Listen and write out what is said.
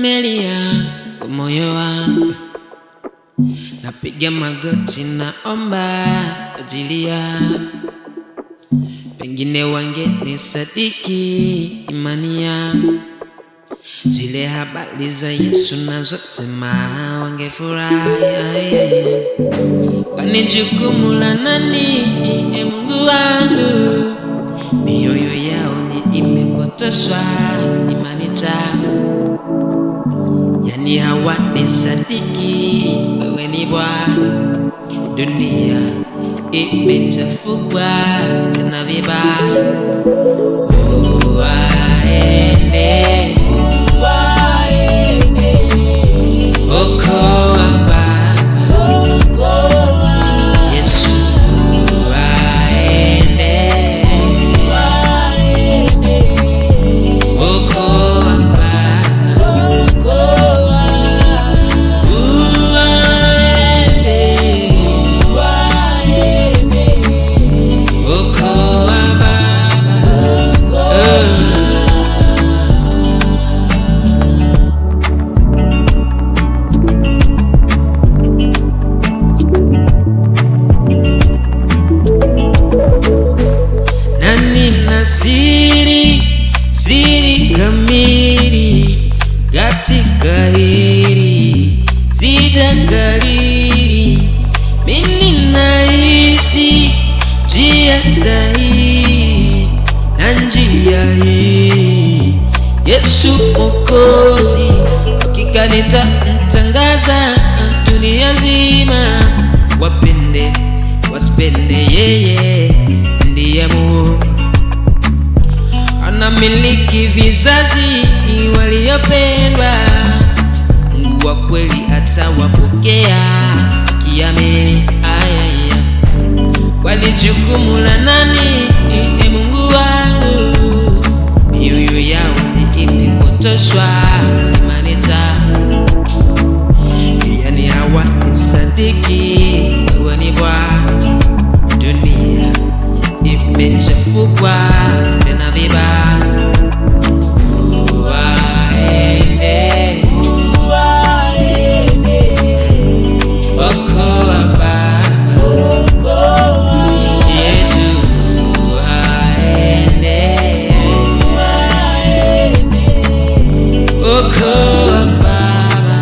nimelia kwa moyo wangu, napiga magoti naomba ajili yako. Pengine wangenisadiki imani yangu, zile habari za Yesu nazosema wangefurahi. Kwani jukumu la nani, Mungu wangu? Mioyo yao ni imepotoshwa imani zao, yani hawanisadiki wewe ni Bwana. Dunia imechafukwa tena vibaya. Waende okoa Baba, Yesu waende okoa Baba, siri kamili katika hili sijakariri. Mimi naishi njia sahihi na njia hii Yesu Mwokozi, hakika nitamtangaza dunia nzima. Wapende wasipende, yeye ndiye Mungu, anamiliki vizazi waliopendwa. Mungu wa kweli atawapokea kiamini. Kwani jukumu la nani, Mungu wangu? Mioyo yao ni imepotoshwa imani zao, yani hawanisadiki wewe ni Bwana. Dunia imechafukwa tena vibaya. Waende okoa Baba, Yesu waende okoa Baba.